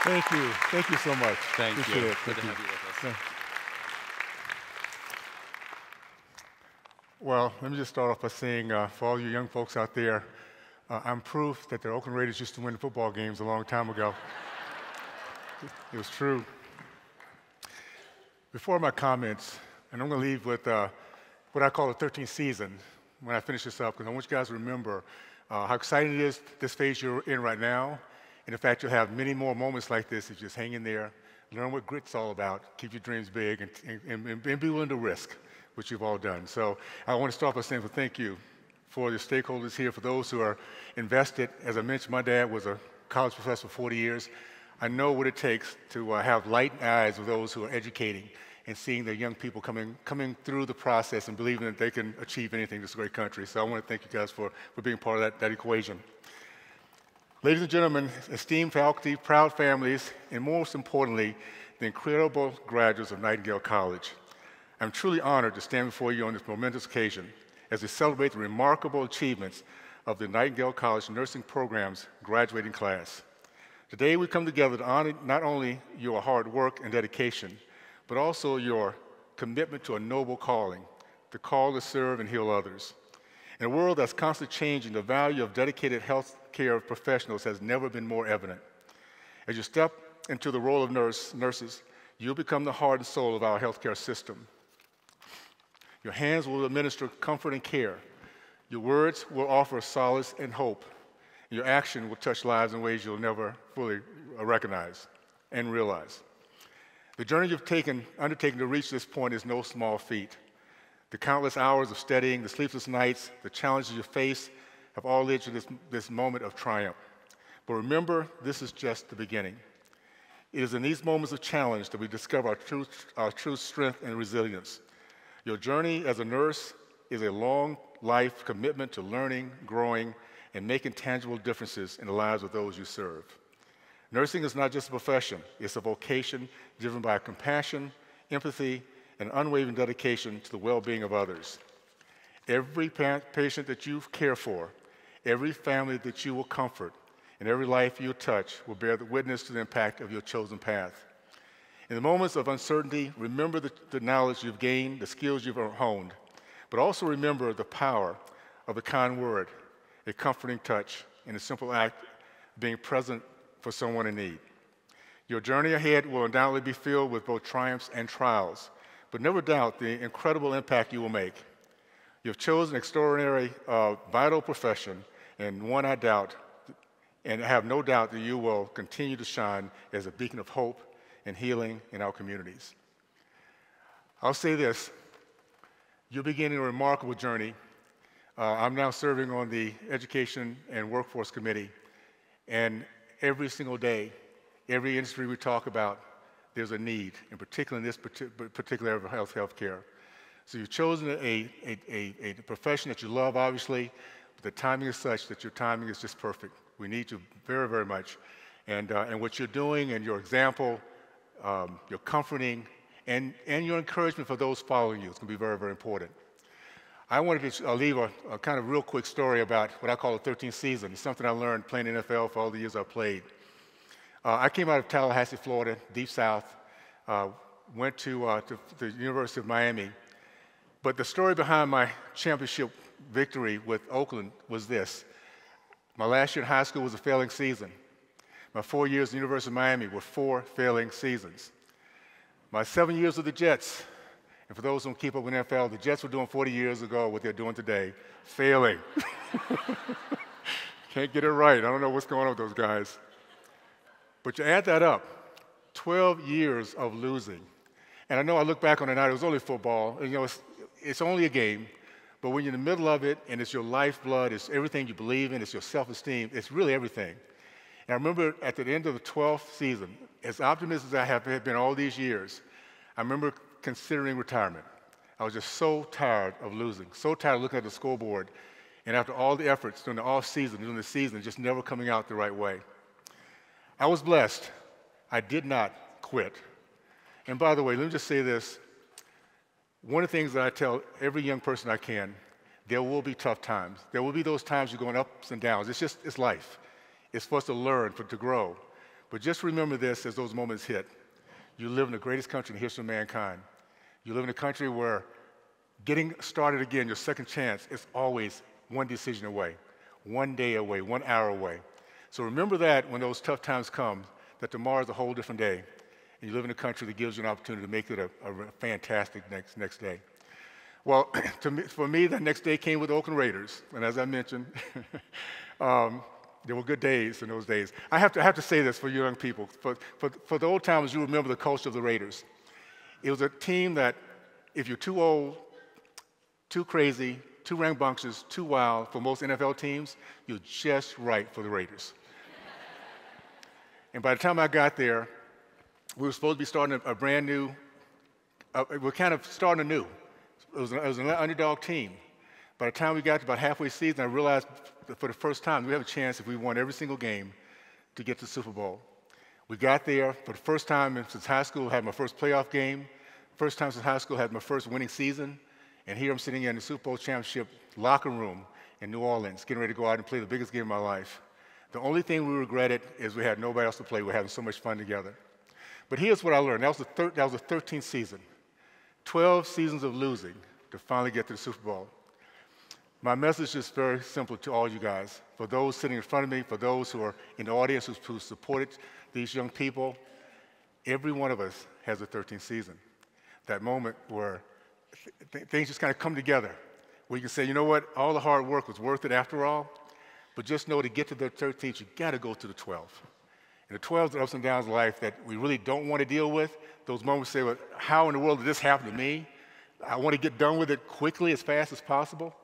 Thank you. Thank you so much. Thank Appreciate you. it. Good Thank to you. have you with us. Yeah. Well, let me just start off by saying, for all you young folks out there, I'm proof that the Oakland Raiders used to win football games a long time ago. It was true. Before my comments, and I'm going to leave with what I call the 13th season when I finish this up, because I want you guys to remember how exciting it is, this phase you're in right now. And in fact, you'll have many more moments like this if you just hang in there, learn what grit's all about, keep your dreams big, and be willing to risk, which you've all done. So I want to start by saying thank you for the stakeholders here, for those who are invested. As I mentioned, my dad was a college professor for 40 years. I know what it takes to have light eyes of those who are educating and seeing their young people coming through the process and believing that they can achieve anything in this great country. So I want to thank you guys for being part of that equation. Ladies and gentlemen, esteemed faculty, proud families, and most importantly, the incredible graduates of Nightingale College. I'm truly honored to stand before you on this momentous occasion as we celebrate the remarkable achievements of the Nightingale College nursing program's graduating class. Today we come together to honor not only your hard work and dedication, but also your commitment to a noble calling, the call to serve and heal others. In a world that's constantly changing, the value of dedicated healthcare professionals has never been more evident. As you step into the role of nurses, you'll become the heart and soul of our healthcare system. Your hands will administer comfort and care. Your words will offer solace and hope. Your action will touch lives in ways you'll never fully recognize and realize. The journey you've undertaken to reach this point is no small feat. The countless hours of studying, the sleepless nights, the challenges you face have all led you to this moment of triumph. But remember, this is just the beginning. It is in these moments of challenge that we discover our true strength and resilience. Your journey as a nurse is a long life commitment to learning, growing, and making tangible differences in the lives of those you serve. Nursing is not just a profession, it's a vocation driven by compassion, empathy, and unwavering dedication to the well-being of others. Every patient that you care for, every family that you will comfort, and every life you touch will bear the witness to the impact of your chosen path. In the moments of uncertainty, remember the knowledge you've gained, the skills you've honed, but also remember the power of a kind word, a comforting touch, and a simple act of being present for someone in need. Your journey ahead will undoubtedly be filled with both triumphs and trials, but never doubt the incredible impact you will make. You've chosen an extraordinary, vital profession, and one I doubt, and I have no doubt that you will continue to shine as a beacon of hope and healing in our communities. I'll say this, you're beginning a remarkable journey. I'm now serving on the Education and Workforce Committee, and every single day, every industry we talk about, there's a need, in particular in this particular area of healthcare. So you've chosen a profession that you love, obviously, but the timing is such that your timing is just perfect. We need you very, very much. And what you're doing and your example, your comforting, and your encouragement for those following you is going to be very, very important. I wanted to leave a kind of real quick story about what I call the 13th season. It's something I learned playing NFL for all the years I played. I came out of Tallahassee, Florida, deep south, went to the University of Miami. But the story behind my championship victory with Oakland was this. My last year in high school was a failing season. My 4 years at the University of Miami were 4 failing seasons. My 7 years with the Jets, and for those who don't keep up with NFL, the Jets were doing 40 years ago what they're doing today, failing. Can't get it right. I don't know what's going on with those guys. But you add that up, 12 years of losing. And I know I look back on the night, it was only football. And, it's only a game. But when you're in the middle of it, and it's your lifeblood, it's everything you believe in, it's your self-esteem, it's really everything. And I remember at the end of the 12th season, as optimistic as I have been all these years, I remember considering retirement. I was just so tired of losing, so tired of looking at the scoreboard, and after all the efforts during the off season, during the season, just never coming out the right way. I was blessed. I did not quit. And by the way, let me just say this. One of the things that I tell every young person I can, there will be tough times. There will be those times you're going ups and downs. It's life. It's for us to learn, to grow. But just remember this as those moments hit. You live in the greatest country in the history of mankind. You live in a country where getting started again, your second chance, is always one decision away, 1 day away, 1 hour away. So remember that when those tough times come, that tomorrow is a whole different day. And you live in a country that gives you an opportunity to make it a fantastic next day. Well, for me, that next day came with the Oakland Raiders. And as I mentioned, there were good days in those days. I have to say this for you young people. For the old timers, you remember the culture of the Raiders. It was a team that if you're too old, too crazy, too rambunctious, too wild for most NFL teams, you're just right for the Raiders. And by the time I got there, we were supposed to be starting a brand new, we're kind of starting anew. It was an underdog team. By the time we got to about halfway season, I realized that for the first time we have a chance, if we won every single game, to get to the Super Bowl. We got there for the first time since high school, had my first playoff game. First time since high school, had my first winning season. And here I'm sitting in the Super Bowl championship locker room in New Orleans, getting ready to go out and play the biggest game of my life. The only thing we regretted is we had nobody else to play. We were having so much fun together. But here's what I learned. That was the 13th season. 12 seasons of losing to finally get to the Super Bowl. My message is very simple to all you guys. For those sitting in front of me, for those who are in the audience who supported these young people, every one of us has a 13th season. That moment where things just kind of come together, where you can say, you know what, all the hard work was worth it after all, but just know to get to the 13th, you got to go to the 12. And the 12 are the ups and downs of life that we really don't want to deal with. Those moments say, well, how in the world did this happen to me? I want to get done with it quickly, as fast as possible.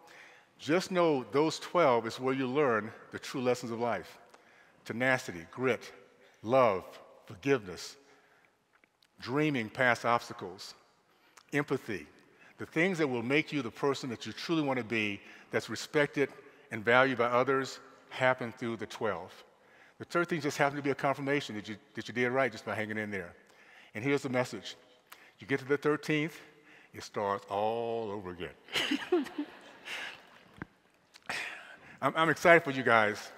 Just know those 12 is where you learn the true lessons of life. Tenacity, grit, love, forgiveness, dreaming past obstacles, empathy, the things that will make you the person that you truly want to be, that's respected and valued by others, happen through the 12. The 13th just happened to be a confirmation that you did right just by hanging in there. And here's the message. You get to the 13th, it starts all over again. I'm excited for you guys.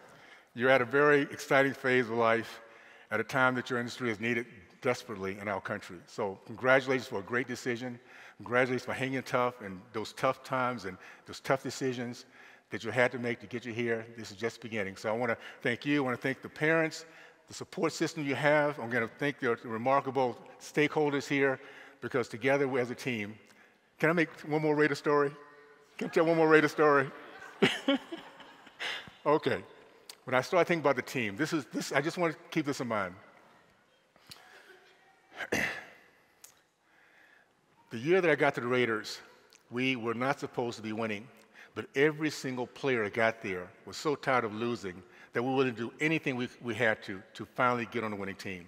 You're at a very exciting phase of life at a time that your industry is needed desperately in our country. So congratulations for a great decision. Congratulations for hanging tough and those tough times and those tough decisions that you had to make to get you here. This is just beginning. So I want to thank you. I want to thank the parents, the support system you have. I'm going to thank the remarkable stakeholders here, because together we as a team. Can I make one more Raider story? Can I tell one more Raider story? Okay. When I started thinking about the team, I just want to keep this in mind. The year that I got to the Raiders, we were not supposed to be winning, but every single player that got there was so tired of losing that we were willing to do anything we had to finally get on the winning team.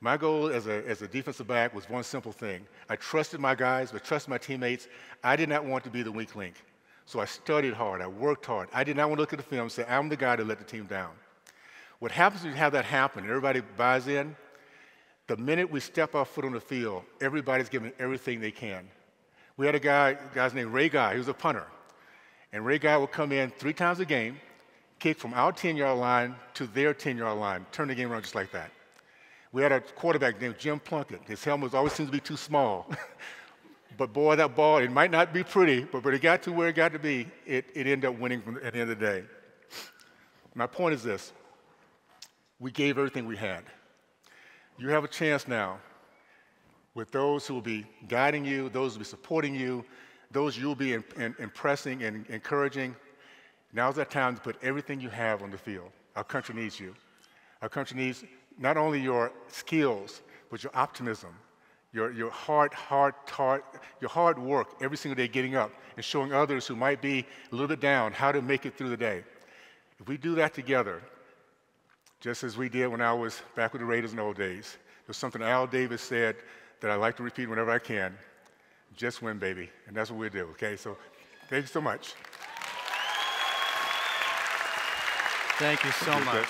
My goal as a defensive back was one simple thing. I trusted my guys, I trusted my teammates. I did not want to be the weak link. So I studied hard, I worked hard. I did not want to look at the film and say, I'm the guy to let the team down. What happens when you have that happen and everybody buys in, the minute we step our foot on the field, everybody's giving everything they can. We had a guy's named Ray Guy. He was a punter. And Ray Guy would come in 3 times a game, kick from our 10-yard line to their 10-yard line, turn the game around just like that. We had a quarterback named Jim Plunkett. His helmet always seems to be too small. But boy, that ball, it might not be pretty, but it got to where it got to be, it ended up winning at the end of the day. My point is this. We gave everything we had. You have a chance now with those who will be guiding you, those who will be supporting you, those you'll be impressing and encouraging. Now's that time to put everything you have on the field. Our country needs you. Our country needs not only your skills, but your optimism, your hard work every single day getting up and showing others who might be a little bit down how to make it through the day. If we do that together, just as we did when I was back with the Raiders in the old days, there's something Al Davis said that I like to repeat whenever I can. Just win, baby. And that's what we'll do, okay? So thank you so much. Thank you so much.